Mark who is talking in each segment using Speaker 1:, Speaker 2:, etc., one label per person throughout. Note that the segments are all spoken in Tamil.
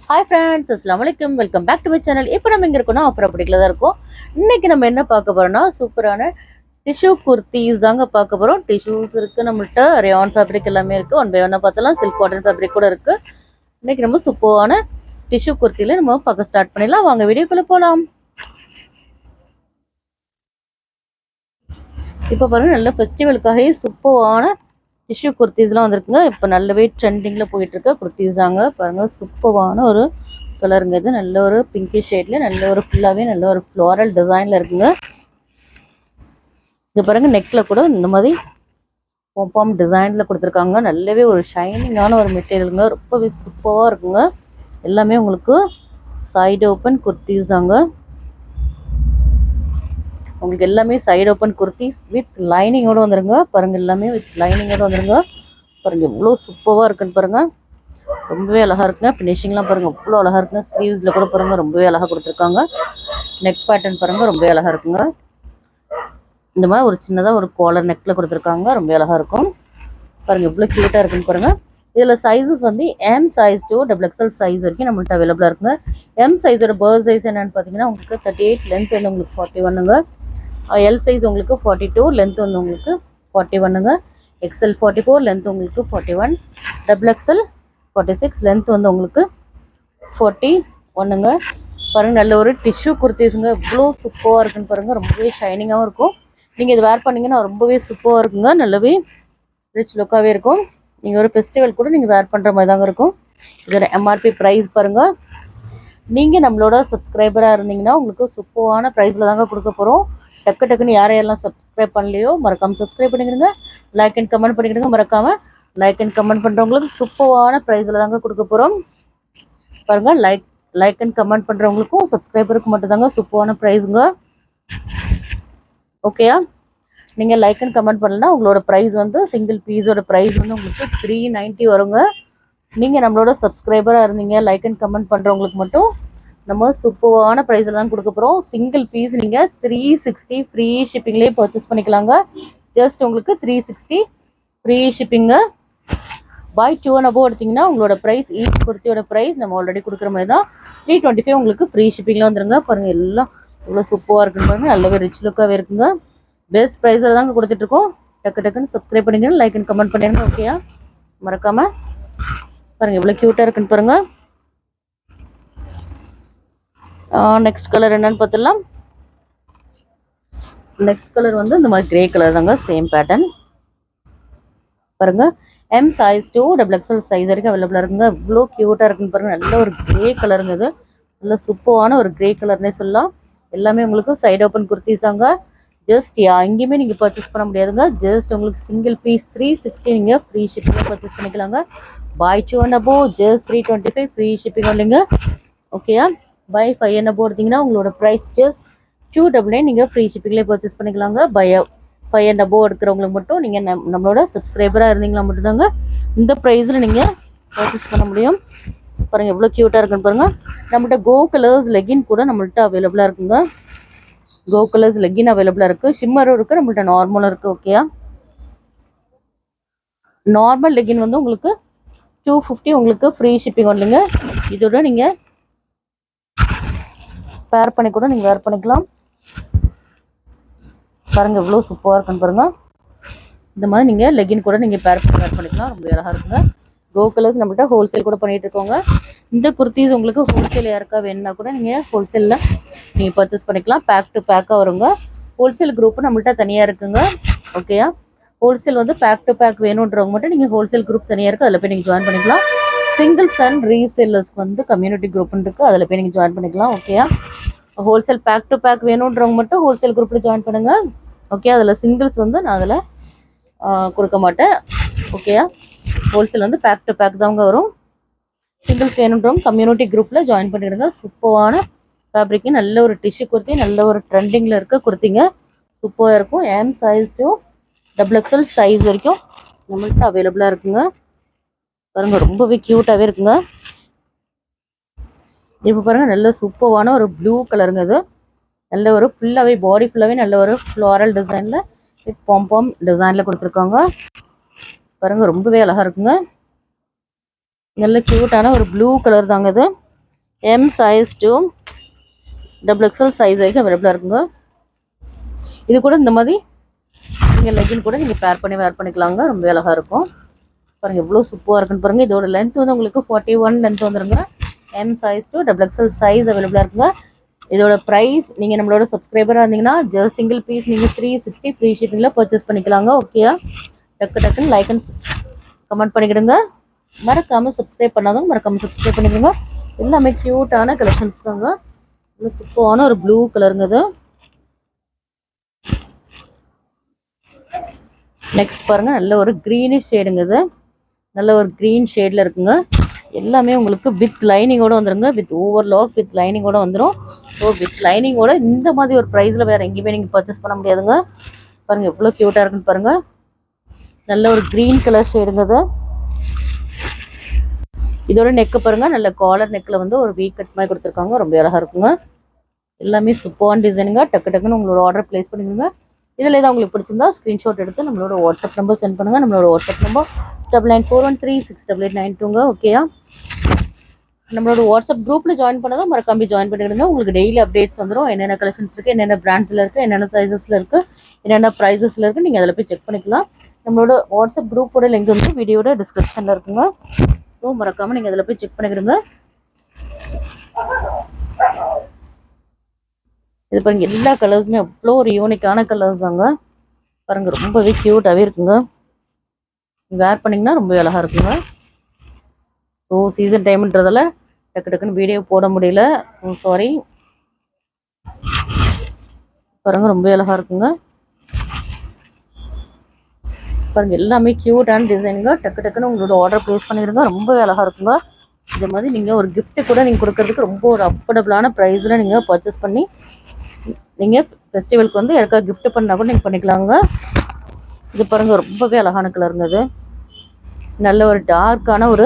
Speaker 1: ஹாய் ஃப்ரெண்ட்ஸ், அஸ்ஸலாமு அலைக்கும். Welcome back to my channel. இப்போ நம்ம எங்கே இருக்கோம்னா அப்புறம் அப்படிக்கல தான் இருக்கோம். இன்னைக்கு நம்ம என்ன பார்க்க போறோம்னா சூப்பரான டிஷ்யூ குர்த்திஸ் தாங்க பார்க்க போகிறோம். டிஷ்யூஸ் இருக்குது நம்மள்கிட்ட, ரேயான் ஃபேப்ரிக் எல்லாமே இருக்குது. ஒன் பை ஒன்னாக பார்த்தலாம். சில்க் காட்டன் ஃபேப்ரிக் கூட இருக்குது. இன்னைக்கு நம்ம சூப்பரான டிஷ்யூ குர்த்தியில் நம்ம பார்க்க ஸ்டார்ட் பண்ணிடலாம். வாங்க வீடியோக்குள்ளே போகலாம். இப்போ பாருங்கள், நல்ல ஃபெஸ்டிவலுக்காக சூப்பரான டிஷ்யூ குர்த்திஸ்லாம் வந்திருக்குங்க. இப்போ நல்லாவே ட்ரெண்டிங்கில் போயிட்டுருக்க குர்த்திஸ் தாங்க. பாருங்கள், சூப்பரான ஒரு கலருங்க. இது நல்ல ஒரு பிங்கிஷ் ஷேடில் நல்ல ஒரு ஃபுல்லாகவே நல்ல ஒரு ஃப்ளோரல் டிசைனில் இருக்குங்க. இது பாருங்கள், நெக்கில் கூட இந்த மாதிரி பாம் டிசைனில் கொடுத்துருக்காங்க. நல்லாவே ஒரு ஷைனிங்கான ஒரு மெட்டீரியலுங்க. ரொம்பவே சூப்பராக இருக்குங்க. எல்லாமே உங்களுக்கு சைடு ஓப்பன் குர்த்திஸ் தாங்க. உங்களுக்கு எல்லாமே சைடு ஓப்பன் குர்த்திஸ் வித் லைனிங்கோடு வந்துருங்க. பாருங்கள், எல்லாமே வித் லைனிங்கோடு வந்துருங்க. பாருங்கள் எவ்வளோ சூப்பராக இருக்குன்னு பாருங்கள். ரொம்பவே அழகாக இருக்குங்க. ஃபினிஷிங்லாம் பாருங்கள் அவ்வளோ அழகாக இருக்குங்க. ஸ்லீவ்ஸில் கூட பாருங்கள் ரொம்பவே அழகாக கொடுத்துருக்காங்க. நெக் பேட்டர்ன் பாருங்கள் ரொம்பவே அழகாக இருக்குங்க. இந்த மாதிரி ஒரு சின்னதாக ஒரு காலர் நெக்கில் கொடுத்துருக்காங்க. ரொம்ப அழகாக இருக்கும். பாருங்கள் எவ்வளோ க்யூட்டாக இருக்குன்னு பாருங்கள். இதில் சைஸஸ் வந்து M size to XXL size வரைக்கும் நம்மள்ட்ட அவைலபிளாக இருக்குங்க. எம் சைஸோட பர்த் சைஸ் என்னென்னு பார்த்தீங்கன்னா உங்களுக்கு 38, லென்த் வந்து உங்களுக்கு 41ங்க. எல் சைஸ் உங்களுக்கு 42, லென்த் வந்து உங்களுக்கு 41ங்க. XL 44, லென்த் உங்களுக்கு 41. XXL 46, லென்த் வந்து உங்களுக்கு 41ங்க. பாருங்கள், நல்ல ஒரு டிஷ்யூ குர்த்திஸுங்க. இவ்வளோ சூப்பராக இருக்குன்னு பாருங்கள். ரொம்பவே ஷைனிங்காகவும் இருக்கும். நீங்கள் இது வேர் பண்ணிங்கன்னா ரொம்பவே சூப்பராக இருக்குங்க. நல்லாவே ரிச் லுக்காகவே இருக்கும். நீங்கள் ஒரு ஃபெஸ்டிவல் கூட நீங்கள் வேர் பண்ணுற மாதிரி தாங்க இருக்கும். இதோட MRP ப்ரைஸ் பாருங்கள். நீங்கள் நம்மளோட சப்ஸ்கிரைபராக இருந்தீங்கன்னா உங்களுக்கு சூப்பரான ப்ரைஸில் தாங்க கொடுக்க போகிறோம். டக்குன்னு யாரையெல்லாம் சப்ஸ்கிரைப் பண்ணலையோ மறக்காமல் சப்ஸ்கிரைப் பண்ணிக்கிடுங்க. லைக் அண்ட் கமெண்ட் பண்ணிக்கிடுங்க. மறக்காமல் லைக் அண்ட் கமெண்ட் பண்ணுறவங்களுக்கு சூப்பரான ப்ரைஸில் தாங்க கொடுக்க போகிறோம். பாருங்கள், லைக் அண்ட் கமெண்ட் பண்ணுறவங்களுக்கும் சப்ஸ்கிரைபருக்கு மட்டும் தாங்க சூப்பரான ப்ரைஸுங்க. ஓகேயா? நீங்கள் லைக் அண்ட் கமெண்ட் பண்ணலன்னா உங்களோட ப்ரைஸ் வந்து சிங்கிள் பீஸோட ப்ரைஸ் வந்து உங்களுக்கு 390 வருங்க. நீங்கள் நம்மளோட சப்ஸ்கிரைபராக இருந்தீங்க, லைக் அண்ட் கமெண்ட் பண்ணுறவங்களுக்கு மட்டும் நம்ம சூப்பரான ப்ரைஸில் தான் கொடுக்க போகிறோம். சிங்கிள் பீஸ் நீங்கள் 360 ஃப்ரீ ஷிப்பிங்லேயே பர்ச்சேஸ் பண்ணிக்கலாங்க. ஜஸ்ட் உங்களுக்கு 360 ஃப்ரீ ஷிப்பிங்க. பை 2 and above எடுத்திங்கன்னா உங்களோட ப்ரைஸ், ஈச் குர்த்தியோட ப்ரைஸ் நம்ம ஆல்ரெடி கொடுக்குற மாதிரி தான் 325 உங்களுக்கு ஃப்ரீ ஷிப்பிங்கில் வந்துருங்க. பாருங்கள் எல்லாம் இவ்வளோ சூப்பராக இருக்குன்னு பாருங்கள். நல்லாவே ரிச் லுக்காகவே இருக்குங்க. பெஸ்ட் ப்ரைஸில் தாங்க கொடுத்துட்ருக்கோம். டக்குன்னு சப்ஸ்கிரைப் பண்ணிக்கணும், லைக் அண்ட் கமெண்ட் பண்ணிடுங்க. ஓகேயா? மறக்காமல் பாருங்கள் எவ்வளோ க்யூட்டாக இருக்குன்னு பாருங்கள். நெக்ஸ்ட் கலர் என்னன்னு பார்த்துடலாம். நெக்ஸ்ட் கலர் வந்து இந்த மாதிரி கிரே கலர் தாங்க. சேம் பேட்டர்ன் பாருங்கள். M size to XXL size வரைக்கும் அவைலபிளாக இருக்குங்க. இவ்வளோ க்யூட்டாக இருக்குன்னு பாருங்கள். நல்ல ஒரு கிரே கலருங்க. இது நல்ல சூப்பரான ஒரு கிரே கலர்னே சொல்லலாம். எல்லாமே உங்களுக்கு சைடு ஓப்பன் குர்த்திஸ் தாங்க. ஜஸ்ட் எங்கேயுமே நீங்கள் பர்ச்சேஸ் பண்ண முடியாதுங்க. ஜஸ்ட் உங்களுக்கு சிங்கிள் பீஸ் 360 நீங்கள் ஃப்ரீ ஷிப்பிங்கில் பர்ச்சேஸ் பண்ணிக்கலாங்க. Buy 2 and above just 325 free shipping இல்லைங்க. ஓகேயா? பை 5 and above எடுத்திங்கன்னா உங்களோட ப்ரைஸ் ஜஸ்ட் 299 நீங்கள் ஃப்ரீ ஷிப்பிங்லேயே பர்ச்சேஸ் பண்ணிக்கலாங்க. பை 5 and above எடுக்கிறவங்களுக்கு மட்டும் நீங்கள் நம்மளோட சப்ஸ்கிரைபராக இருந்தீங்களா மட்டும்தாங்க இந்த ப்ரைஸில் நீங்கள் பர்ச்சேஸ் பண்ண முடியும். பாருங்கள் எவ்வளோ க்யூட்டாக இருக்குன்னு பாருங்கள். நம்மள்கிட்ட கோ கலர்ஸ் லெகின் கூட நம்மள்கிட்ட அவைலபிளாக இருக்குங்க. கோ கலர்ஸ் லெகின் அவைலபிளாக இருக்குது. ஷிம்மரும் இருக்குது, நம்மள்கிட்ட நார்மலும் இருக்குது. ஓகேயா? நார்மல் லெகின் வந்து உங்களுக்கு 250 உங்களுக்கு ஃப்ரீ ஷிப்பிங் வரலைங்க. இதோட நீங்கள் பேர் பண்ணி கூட நீங்கள் வேர் பண்ணிக்கலாம். பாருங்கள் எவ்வளோ சூப்பராக இருக்குன்னு பாருங்கள். இந்த மாதிரி நீங்கள் லெகின் கூட நீங்கள் பேர் பண்ணிக்கலாம். ரொம்ப அழகாக இருக்குங்க. கோ கலர்ஸ் நம்மள்கிட்ட ஹோல்சேல் கூட பண்ணிகிட்டு இருக்கோங்க. இந்த குர்த்திஸ் உங்களுக்கு ஹோல்சேல் யாருக்கா வேணுன்னா கூட நீங்கள் ஹோல்சேலில் நீங்கள் பர்ச்சேஸ் பண்ணிக்கலாம். பேக் டு பேக்காக வருங்க. ஹோல்சேல் குரூப்பு நம்மள்கிட்ட தனியாக இருக்குங்க. ஓகேயா? ஹோல்சேல் வந்து பேக் டு பேக் வேணுன்றவங்க மட்டும் நீங்கள் ஹோல்சேல் குரூப் தனியாக இருக்குது, அதில் போய் நீங்கள் ஜாயின் பண்ணிக்கலாம். சிங்கிள்ஸ் அண்ட் ரீசேலர்ஸ்க்கு வந்து கம்யூனிட்டி குரூப்னு இருக்குது, அதில் போய் நீங்கள் ஜாயின் பண்ணிக்கலாம். ஓகேயா? ஹோல்சேல் பேக் டு பேக் வேணுன்றவங்க மட்டும் ஹோல்சேல் குரூப்பில் ஜாயின் பண்ணுங்கள். ஓகே? அதில் சிங்கிள்ஸ் வந்து நான் அதில் கொடுக்க மாட்டேன். ஓகேயா? ஹோல்சேல் வந்து பேக் டு பேக் தாங்க வரும். சிங்கிள்ஸ் வேணுன்றவங்க கம்யூனிட்டி குரூப்பில் ஜாயின் பண்ணிடுங்க. சூப்பரான ஃபேப்ரிக்கு, நல்ல ஒரு டிஷ்யூ குர்த்தி, நல்ல ஒரு ட்ரெண்டிங்கில் இருக்க குர்த்திங்க. சூப்பராக இருக்கும். M size to XXL size வரைக்கும் நம்மள்கிட்ட அவைலபிளாக இருக்குங்க. பாருங்கள் ரொம்பவே க்யூட்டாகவே இருக்குங்க. இப்போ பாருங்கள், நல்ல சூப்பரான ஒரு ப்ளூ கலருங்க. இது நல்ல ஒரு ஃபுல்லாகவே பாடி ஃபுல்லாகவே நல்ல ஒரு ஃப்ளாரல் டிசைனில் பாம் டிசைனில் கொடுத்துருக்காங்க. பாருங்கள் ரொம்பவே அழகாக இருக்குங்க. நல்ல க்யூட்டான ஒரு ப்ளூ கலர் தாங்க இது. M size to double XL size வரைக்கும் அவைலபிளாக இருக்குங்க. இது கூட இந்த மாதிரி நீங்கள் லெகின் கூட நீங்கள் பேர் பண்ணி வேர் பண்ணிக்கலாங்க. ரொம்ப அழகாக இருக்கும் பாருங்கள். எவ்வளோ சூப்பராக இருக்குன்னு பாருங்கள். இதோட லென்த் வந்து உங்களுக்கு 41 லென்த் வந்துருங்க. M size to double XL size அவைலபிளாக இருக்குங்க. இதோட ப்ரைஸ் நீங்கள் நம்மளோட சப்ஸ்கிரைபராக இருந்தீங்கன்னா ஜஸ்ட் சிங்கிள் பீஸ் நீங்கள் 360 ஃப்ரீ ஷிப்பிங்கில் பர்ச்சேஸ் பண்ணிக்கலாங்க. ஓகேயா? டக்குன்னு லைக் அண்ட் கமெண்ட் பண்ணிக்கிடுங்க. மறக்காமல் சப்ஸ்கிரைப் பண்ணாதவங்க மறக்காமல் சப்ஸ்கிரைப் பண்ணிக்கோங்க. எல்லாமே க்யூட்டான கலெக்ஷன்ஸ் தாங்க. இது சூப்பரான ஒரு ப்ளூ கலருங்க. இது நெக்ஸ்ட் பாருங்கள், நல்ல ஒரு க்ரீனிஷ் ஷேடுங்க. இது நல்ல ஒரு க்ரீன் ஷேடில் இருக்குங்க. எல்லாமே உங்களுக்கு வித் லைனிங்கோடு வந்துடுங்க. வித் ஓவர்லாக் வித் லைனிங்கோடு வந்துடும். ஸோ வித் லைனிங்கோட இந்த மாதிரி ஒரு ப்ரைஸில் வேறு எங்கேயுமே நீங்கள் பர்ச்சேஸ் பண்ண முடியாதுங்க. பாருங்கள் எவ்வளோ க்யூட்டாக இருக்குன்னு பாருங்கள். நல்ல ஒரு க்ரீன் கலர் ஷேடுங்க. இதோட நெக்கு பாருங்கள், நல்ல காலர் நெக்கில் வந்து ஒரு வீ கட் மாதிரி கொடுத்துருக்காங்க. ரொம்ப அழகாக இருக்குங்க. எல்லாமே சூப்பரான டிசைனுங்க. டக்குன்னு உங்களோட ஆர்டர் ப்ளேஸ் பண்ணிடுங்க. இதில் ஏதாவது உங்களுக்கு பிடிச்சிருந்தா ஸ்க்ரீன்ஷாட் எடுத்து நம்மளோட வாட்ஸ்அப் நம்பர் சென்ட் பண்ணுங்கள். நம்மளோட வாட்ஸ்அப் நம்பர் 9941368892ங்க. ஓகேயா? நம்மளோட வாட்ஸ்அப் குரூப்பில் ஜாயின் பண்ணதும் மறக்காம ஜாயின் பண்ணிடுங்க. உங்களுக்கு டெய்லி அப்டேட்ஸ் வந்துடும். என்னென்ன கலெக்ஷன்ஸ் இருக்குது, என்னென்ன பிராண்ட்ஸில் இருக்குது, என்னென்ன சைஸஸில் இருக்குது, என்னென்ன ப்ரைஸஸில் இருக்குது, நீங்கள் அதில் போய் செக் பண்ணிக்கலாம். நம்மளோட வாட்ஸ்அப் குரூப்போட லிங்க் வந்து வீடியோட டிஸ்கிரிப்ஷனில் இருக்குங்க. ஸோ மறக்காமல் நீங்கள் அதில் போய் செக் பண்ணிக்கிடுங்க. இது பாருங்கள், எல்லா கலர்ஸுமே அவ்வளோ ஒரு யூனிக்கான கலர்ஸ் தாங்க. பாருங்கள் ரொம்பவே க்யூட்டாகவே இருக்குங்க. வேர் பண்ணிங்கன்னா ரொம்ப அழகாக இருக்குங்க. ஸோ சீசன் டைம்ன்றதால டக்குன்னு வீடியோ போட முடியல. So sorry. பாருங்கள் ரொம்ப அழகாக இருக்குங்க. பாருங்கள் எல்லாமே க்யூட்டான டிசைனுங்க. டக்குன்னு உங்களோட ஆர்டர் ப்ளேஸ் பண்ணிடுங்க. ரொம்ப அழகாக இருக்குங்க. இந்த மாதிரி நீங்கள் ஒரு கிஃப்ட்டு கூட நீங்கள் கொடுக்கறதுக்கு ரொம்ப ஒரு அஃபோர்டபுளான ப்ரைஸில் நீங்கள் பர்ச்சேஸ் பண்ணி நீங்கள் ஃபெஸ்டிவலுக்கு வந்து யாருக்காவது கிஃப்ட் பண்ணால் கூட நீங்கள் பண்ணிக்கலாங்க. இது பாருங்கள் ரொம்பவே அழகான கலருங்க. இது நல்ல ஒரு டார்க்கான ஒரு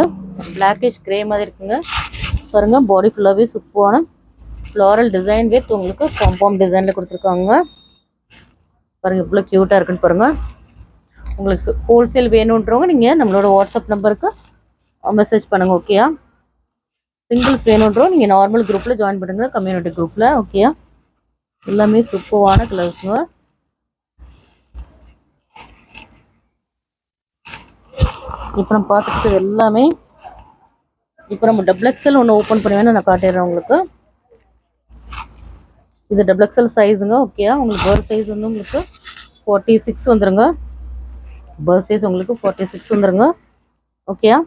Speaker 1: பிளாக்கிஷ் கிரே மாதிரி இருக்குங்க. பாருங்கள் பாடி ஃபுல்லாகவே சூப்பரான ஃப்ளாரல் டிசைன் வித் உங்களுக்கு காம்பவுண்ட் டிசைனில் கொடுத்துருக்காங்க. பாருங்கள் இவ்வளோ க்யூட்டாக இருக்குன்னு பாருங்கள். உங்களுக்கு ஹோல்சேல் வேணுன்றவங்க நீங்கள் நம்மளோட வாட்ஸ்அப் நம்பருக்கு மெசேஜ் பண்ணுங்கள். ஓகேயா? சிங்கிள்ஸ் வேணுன்றவங்க நீங்கள் நார்மல் குரூப்பில் ஜாயின் பண்ணுங்கள், கம்யூனிட்டி குரூப்பில். ஓகேயா? எல்லாமே சூப்பரான கலர்ஸுங்க. இப்போ நம்ம பார்த்துட்டு எல்லாமே இப்போ நம்ம டபுள் எக்ஸ்எல் ஒன்று ஓப்பன் பண்ணுவேன்னு நான் காட்டிடுறேன் உங்களுக்கு. இது டபுள் எக்ஸ்எல் சைஸுங்க. ஓகேயா? உங்களுக்கு பர்த் சைஸ் வந்து உங்களுக்கு 46 வந்துடுங்க. பர்த் சைஸ் உங்களுக்கு 46 வந்துடுங்க. ஓகேயா?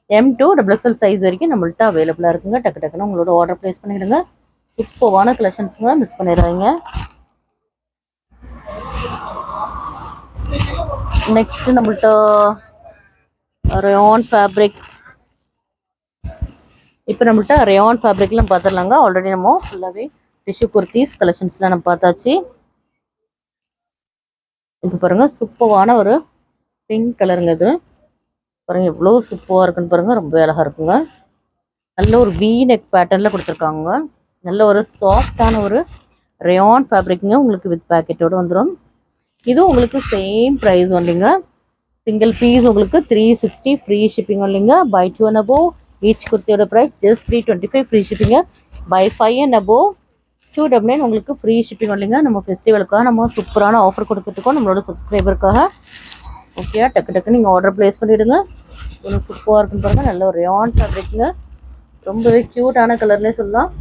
Speaker 1: M2 டபுள் எக்ஸ்எல் சைஸ் வரைக்கும் நம்மள்ட்ட அவைலபிளாக இருக்குங்க. டக்குன்னு உங்களோட ஆர்டர் ப்ளேஸ் பண்ணிடுங்க. சூப்பரான கலெக்ஷன்ஸுங்க, மிஸ் பண்ணிடுறாங்க. நெக்ஸ்ட் நம்மள்ட்ட ரயான் ஃபேப்ரிக். இப்போ நம்மள்ட்ட ரயான் ஃபேப்ரிக்லாம் பார்த்துடலாங்க. ஆல்ரெடி நம்ம ஃபுல்லாகவே டிஷ்யூ குர்த்திஸ் கலெக்ஷன்ஸ்லாம் நம்ம பார்த்தாச்சு. இப்போ பாருங்கள் சூப்பரான ஒரு பிங்க் கலருங்க. இது பாருங்கள் எவ்வளோ சூப்பராக இருக்குன்னு பாருங்கள். ரொம்ப அழகாக இருக்குங்க. நல்ல ஒரு வி நெக் பேட்டர்னில் கொடுத்துருக்காங்க. நல்ல ஒரு சாஃப்டான ஒரு ரயான் ஃபேப்ரிக்குங்க. உங்களுக்கு வித் பேக்கெட்டோடு வந்துடும். இதுவும் உங்களுக்கு சேம் ப்ரைஸ் வந்துங்க. சிங்கிள் பீஸ் உங்களுக்கு 360 ஃப்ரீ ஷிப்பிங் இல்லைங்க. பை 2 and above ஈச் குர்த்தியோட ப்ரைஸ் ஜஸ்ட் 325 ஃப்ரீ ஷிப்பிங்க. பை 5 and above 299 உங்களுக்கு ஃப்ரீ ஷிப்பிங் இல்லைங்க. நம்ம ஃபெஸ்டிவலுக்காக நம்ம சூப்பரான ஆஃபர் கொடுத்துட்ருக்கோம் நம்மளோட சப்ஸ்கிரைபருக்காக. ஓகே, டக்குன்னு நீங்கள் ஆர்டர் ப்ளேஸ் பண்ணிவிடுங்க. ஒன்று சூப்பராக இருக்குன்னு பாருங்கள். நல்ல ஒரு ரயான் ஃபேப்ரிக்குங்க. ரொம்பவே க்யூட்டான கலர்லேயே சொல்லலாம்.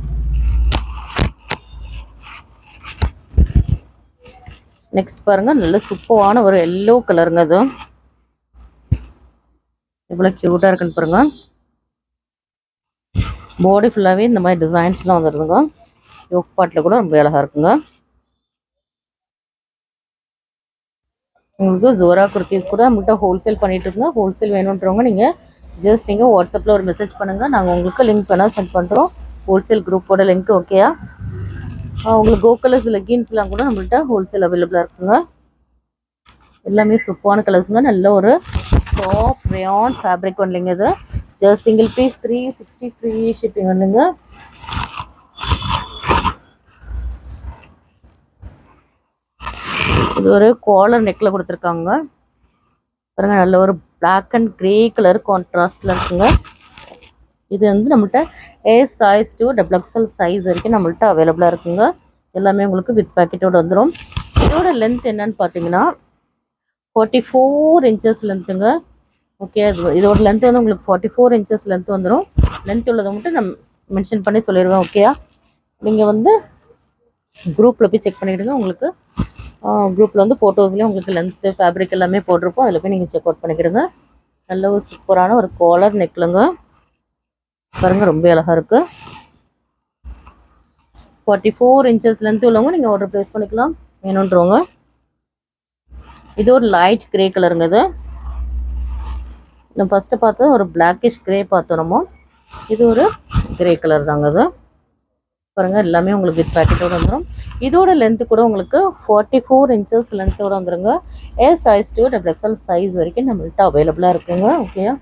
Speaker 1: நெக்ஸ்ட் பாருங்கள், நல்ல சூப்பரான ஒரு எல்லோ கலருங்க. அது எவ்வளோ க்யூட்டாக இருக்குன்னு பாருங்கள். பாடி ஃபுல்லாகவே இந்த மாதிரி டிசைன்ஸ்லாம் வந்துடுதுங்க. யோக் பாட்டில் கூட ரொம்ப அழகாக இருக்குங்க. உங்களுக்கு ஜோரா குர்த்திஸ் கூட நம்மகிட்ட ஹோல்சேல் பண்ணிட்டு இருக்குங்க. ஹோல்சேல் வேணுன்றவங்க நீங்கள் வாட்ஸ்அப்பில் ஒரு மெசேஜ் பண்ணுங்கள். நாங்கள் உங்களுக்கு லிங்க் வேணால் சென்ட் பண்ணுறோம். ஹோல்சேல் குரூப்போட லிங்க். ஓகேயா? உங்களுக்கு கோ கலர்ஸ் லெகின்ஸ்லாம் கூட நம்மள்ட்ட ஹோல்சேல் அவைலபிளாக இருக்குங்க. எல்லாமே சூப்பரான கலர்ஸுங்க. நல்ல ஒரு சாஃப்ட் ரயான் ஃபேப்ரிக் ஒன்லைங்க. இது just single piece 360 free shipping ஒன்றுங்க. இது ஒரு காலர் நெக்கில் கொடுத்துருக்காங்க பாருங்க. நல்ல ஒரு பிளாக் அண்ட் கிரே கலர் கான்ட்ராஸ்டில் இருக்குங்க. இது வந்து நம்மள்ட்ட ஏ சைஸ் டு XXL சைஸ் வரைக்கும் நம்மள்ட்ட அவைலபிளாக இருக்குங்க. எல்லாமே உங்களுக்கு வித் பேக்கெட்டோடு வந்துடும். இதோட லென்த் என்னன்னு பார்த்தீங்கன்னா 44 இன்ச்சஸ் லென்த்துங்க. ஓகே, இதோட லென்த் வந்து உங்களுக்கு 44 இன்ச்சஸ் லென்த் வந்துடும். லென்த் உள்ளதை மட்டும் நான் மென்ஷன் பண்ணி சொல்லிடுவேன். ஓகேயா, நீங்கள் வந்து குரூப்பில் போய் செக் பண்ணிவிடுங்க. உங்களுக்கு குரூப்பில் வந்து ஃபோட்டோஸ்லேயும் உங்களுக்கு லென்த்து ஃபேப்ரிக் எல்லாமே போட்டிருப்போம். அதில் போய் நீங்கள் செக் அவுட் பண்ணிக்கிடுங்க. நல்ல ஒரு சூப்பரான ஒரு காலர் நெக்லங்க பாருங்க, ரொம்ப அழகாக இருக்குது. 44 இன்ச்சஸ் லென்த் உள்ளவங்க நீங்கள் ஆர்டர் ப்ளேஸ் பண்ணிக்கலாம் வேணுன்றவங்க. இது ஒரு லைட் கிரே கலருங்க. இது நம்ம ஃபஸ்ட்டு பார்த்து ஒரு பிளாக்கிஷ் கிரே பார்த்தோம் நம்ம. இது ஒரு கிரே கலர் தாங்க. இது பாருங்கள், எல்லாமே உங்களுக்கு வித் பேக்கெட்டோடு வந்துடும். இதோட லென்த்து கூட உங்களுக்கு 44 இன்ச்சஸ் லென்த்தோடு வந்துடுங்க. S size to XXL size வரைக்கும் நம்மள்கிட்ட அவைலபிளாக இருக்குங்க. ஓகேயா,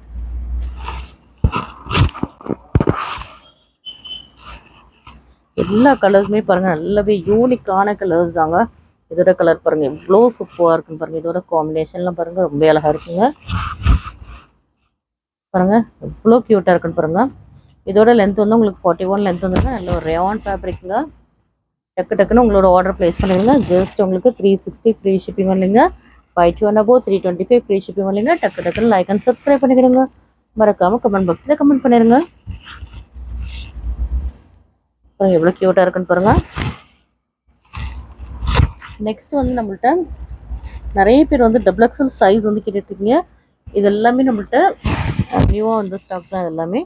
Speaker 1: எல்லா கலர்ஸுமே பாருங்கள் நல்லாவே யூனிக்கான கலர்ஸ் தாங்க. இதோட கலர் பாருங்கள் எவ்வளோ சூப்பராக இருக்குன்னு பாருங்கள். இதோட காம்பினேஷன்லாம் பாருங்கள் ரொம்ப அழகாக இருக்குங்க. பாருங்கள் எவ்வளோ க்யூட்டாக இருக்குன்னு பாருங்கள். இதோட லென்த் வந்து உங்களுக்கு 41 லென்த் வந்துருங்க. நல்ல ஒரு ரேயான் ஃபேப்ரிக்குங்க. டக்குன்னு உங்களோட ஆர்டர் ப்ளேஸ் பண்ணிடுங்க. ஜஸ்ட் உங்களுக்கு 360 ஃப்ரீ ஷிப்பிங் வரலைங்க. Buy 2 and above 325 free shipping வரலைங்க. டக்குன்னு லைக் அண்ட் சப்ஸ்கிரைப் பண்ணிக்கிடுங்க. மறக்காமல் கமெண்ட் பாக்ஸில் கமெண்ட் பண்ணிடுங்க. பாருங்கள் எவ்வளோ க்யூட்டாக இருக்குன்னு பாருங்கள். நெக்ஸ்ட் வந்து நம்மள்ட்ட நிறைய பேர் வந்து XXL சைஸ் வந்து கேட்டுட்ருக்கீங்க. இது எல்லாமே நம்மள்ட்ட நியூவாக வந்து ஸ்டாக் தான். எல்லாமே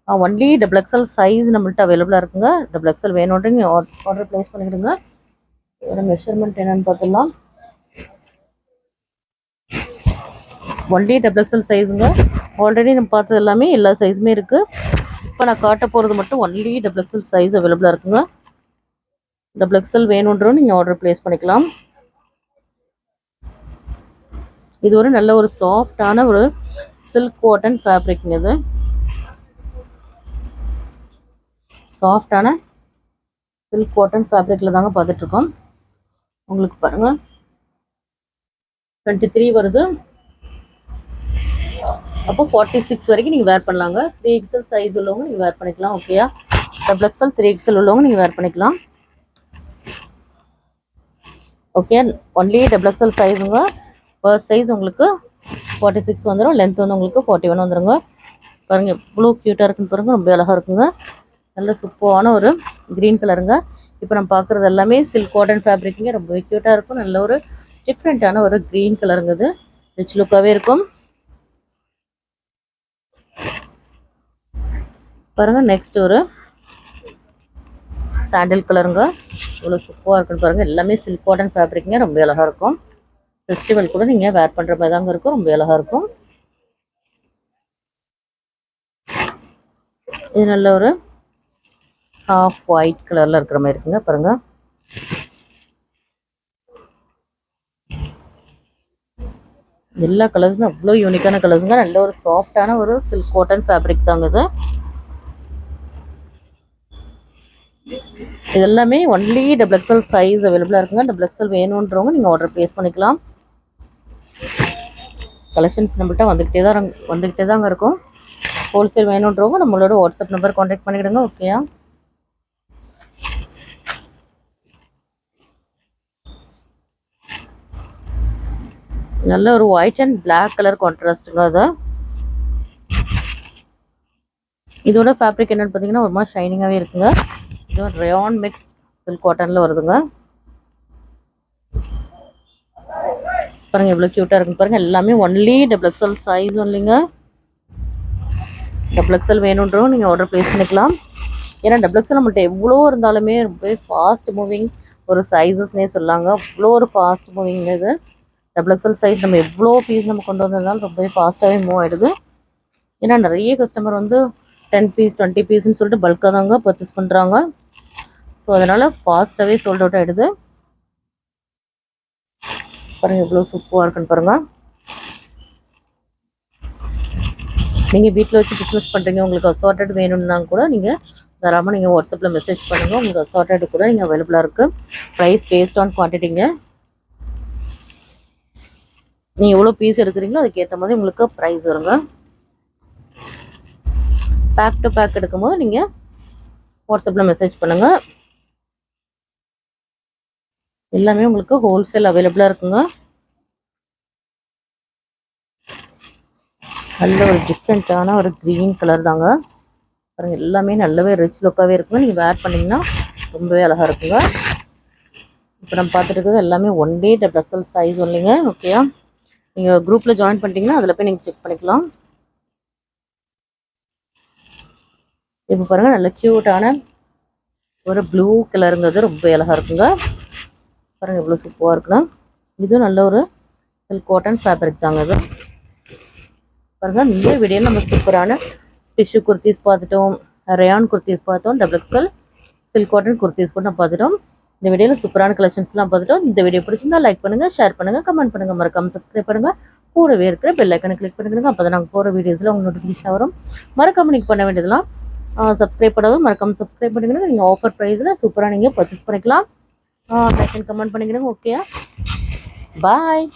Speaker 1: ஒன்லி XXL சைஸ் நம்மள்ட்ட அவைலபிளாக இருக்குங்க. XXL வேணுன்றீங்க ஆர்டர் ப்ளேஸ் பண்ணிக்கிடுங்க. இதோட மெஷர்மெண்ட் என்னென்னு பார்த்துடலாம். Only XXL சைஸுங்க. ஆல்ரெடி நம்ம பார்த்தது எல்லாமே எல்லா சைஸுமே இருக்குது. இப்போ நான் காட்ட போகிறது மட்டும் ஒன்லி XXL சைஸ் அவைலபிளாக இருக்குங்க. XXL வேணுன்றோம் நீங்கள் ஆர்டர் ப்ளேஸ் பண்ணிக்கலாம். இது ஒரு நல்ல ஒரு சாஃப்டான ஒரு சில்க் காட்டன் ஃபேப்ரிக்ங்க. இது சாஃப்டான சில்க் காட்டன் ஃபேப்ரிக்கில் தாங்க பார்த்துட்ருக்கோம். உங்களுக்கு பாருங்கள் 23 வருது. அப்போ 46 வரைக்கும் நீங்கள் வேர் பண்ணலாங்க. 3XL சைஸ் உள்ளவங்க நீங்கள் வேர் பண்ணிக்கலாம். ஓகேயா, XXL 3XL உள்ளவங்க நீங்கள் வேர் பண்ணிக்கலாம். ஓகே, ஒன்லி XXL சைஸுங்க. ஃபர்ஸ்ட் சைஸ் உங்களுக்கு 46 வந்துடும். லென்த் வந்து உங்களுக்கு 41 வந்துடுங்க. பாருங்கள் எவ்வளோ க்யூட்டாக இருக்குன்னு பாருங்கள். ரொம்ப அழகாக இருக்குங்க. நல்ல சூப்பரான ஒரு க்ரீன் கலருங்க. இப்போ நம்ம பார்க்குறது எல்லாமே சில்க் காட்டன் ஃபேப்ரிக்குங்க. ரொம்ப க்யூட்டாக இருக்கும். நல்ல ஒரு டிஃப்ரெண்ட்டான ஒரு க்ரீன் கலருங்க. இது ரிச் லுக்காகவே இருக்கும். பாருங்கள் நெக்ஸ்ட் ஒரு சாண்டில் கலருங்க. இவ்வளோ சூப்பராக இருக்குன்னு பாருங்கள். எல்லாமே சில்க் காட்டன் ஃபேப்ரிக்குங்க. ரொம்ப அழகாக இருக்கும். ஃபெஸ்டிவல் கூட நீங்கள் வேர் பண்ணுற மாதிரி தாங்க இருக்கும். ரொம்ப அழகாக இருக்கும். இது நல்ல ஒரு ஹாஃப் ஒயிட் கலரில் இருக்கிற மாதிரி இருக்குங்க. பாருங்கள் எல்லா கலர்ஸுமே அவ்வளோ யூனிக்கான கலர்ஸுங்க. நல்ல ஒரு சாஃப்டான ஒரு சில்க் காட்டன் ஃபேப்ரிக் தாங்க இது. இது எல்லாமே ஒன்லி XXL சைஸ் அவைலபிளாக இருக்குங்க. XXL வேணுன்றவங்க நீங்கள் ஆர்டர் ப்ளேஸ் பண்ணிக்கலாம். கலெக்ஷன்ஸ் நம்மள்கிட்ட வந்துக்கிட்டே தாங்க இருக்கும். ஹோல்சேல் வேணுன்றவங்க நம்மளோட வாட்ஸ்அப் நம்பர் கான்டாக்ட் பண்ணிக்கிடுங்க. ஓகேயா, நல்ல ஒரு ஒயிட் அண்ட் பிளாக் கலர் கான்ட்ராஸ்ட்டுங்க. அது இதோட ஃபேப்ரிக் என்னென்னு பார்த்தீங்கன்னா ஒரு மாதிரி ஷைனிங்காகவே இருக்குங்க. இது ஒரு ரயான் மிக்ஸ்ட் சில்க் காட்டனில் வருதுங்க. பாருங்கள் எவ்வளோ க்யூட்டாக இருக்குன்னு பாருங்கள். எல்லாமே ஒன்லி XXL சைஸ் ஒன்லிங்க. XXL வேணுன்றவங்க நீங்கள் ஆர்டர் ப்ளேஸ் பண்ணிக்கலாம். ஏன்னா XXL நம்மள்ட்ட எவ்வளோ இருந்தாலுமே ரொம்ப ஃபாஸ்ட் மூவிங் ஒரு சைஸஸ்னே சொல்லாங்க. அவ்வளோ ஒரு ஃபாஸ்ட் மூவிங் இது. XXL சைஸ் நம்ம எவ்வளோ பீஸ் நம்ம கொண்டு வந்ததுனாலும் ரொம்பவே ஃபாஸ்ட்டாகவே மூவ் ஆகிடுது. ஏன்னா நிறைய கஸ்டமர் வந்து 10 பீஸ் 20 பீஸ்ன்னு சொல்லிட்டு பல்காக தாங்க பர்ச்சேஸ் பண்ணுறாங்க. ஸோ அதனால் ஃபாஸ்ட்டாகவே சோல்ட் அவுட் ஆகிடுது. பாருங்கள் எவ்வளோ சூப்பராக இருக்குன்னு பாருங்கள். நீங்கள் வீட்டில் வச்சு பிஸ்னஸ் பண்ணுறீங்க, உங்களுக்கு அசார்ட்டட் வேணும்னா கூட நீங்கள் தாராளமாக நீங்கள் வாட்ஸ்அப்பில் மெசேஜ் பண்ணுங்கள். உங்களுக்கு அசார்ட்டட் கூட நீங்கள் அவைலபிளாக இருக்குது. ப்ரைஸ் பேஸ்ட் ஆன் குவான்டிட்டிங்க. நீங்கள் எவ்வளோ பீஸ் எடுக்கிறீங்களோ அதுக்கேற்ற மாதிரி உங்களுக்கு ப்ரைஸ் வருங்க. பேக் டு பேக் எடுக்கும்போது நீங்கள் வாட்ஸ்அப்பில் மெசேஜ் பண்ணுங்கள். எல்லாமே உங்களுக்கு ஹோல்சேல் அவைலபிளாக இருக்குங்க. நல்ல ஒரு டிஃப்ரெண்ட்டான ஒரு க்ரீன் கலர் தாங்க பாருங்கள். எல்லாமே நல்லாவே ரிச் லுக்காகவே இருக்குங்க. நீங்கள் வேர் பண்ணிங்கன்னா ரொம்பவே அழகாக இருக்குங்க. இப்போ நம்ம பார்த்துட்டு இருக்கிறது எல்லாமே 1 day XL சைஸ் ஒன்லிங்க. ஓகேயா, நீங்கள் குரூப்பில் ஜாயின் பண்ணிட்டீங்கன்னா அதில் போய் நீங்கள் செக் பண்ணிக்கலாம். இப்போ பாருங்கள், நல்ல க்யூட்டான ஒரு ப்ளூ கலருங்கிறது ரொம்ப அழகாக இருக்குங்க. பாருங்கள் எவ்வளோ சூப்பராக இருக்குன்னா. இதுவும் நல்ல ஒரு சில்க் காட்டன் ஃபேப்ரிக் தாங்க. இது பாருங்கள், இந்த வீடியோவில் நம்ம சூப்பரான டிஷ்யூ குர்த்திஸ் பார்த்துட்டோம், ரயான் குர்த்திஸ் பார்த்தோம், XL சில்க் காட்டன் குர்த்திஸ் கூட நம்ம பார்த்துட்டோம். இந்த வீடியோவில் சூப்பரான கலெக்ஷன்ஸ்லாம் பார்த்துட்டோம். இந்த வீடியோ பிடிச்சிருந்தா லைக் பண்ணுங்கள், ஷேர் பண்ணுங்கள், கமெண்ட் பண்ணுங்கள், மறக்காமல் சப்ஸ்கிரைப் பண்ணுங்கள். கூடவே இருக்கிற பெல் ஐக்கனை கிளிக் பண்ணிடுங்க. அப்போ தான் நாங்கள் போகிற வீடியோஸில் உங்களுக்கு நோட்டிஃபிகேஷன் வரும். மறக்காமல் நீங்கள் பண்ண வேண்டியதெல்லாம் சப்ஸ்கிரைப் பண்ணதும் மறக்காமல் சப்ஸ்கிரைப் பண்ணிக்கிறேங்க. நீங்கள் ஆஃபர் ப்ரைஸில் சூப்பராக நீங்கள் பர்ச்சேஸ் பண்ணிக்கலாம். லைக் அண்ட் கமெண்ட் பண்ணிக்கிறேங்க. ஓகே, பாய்.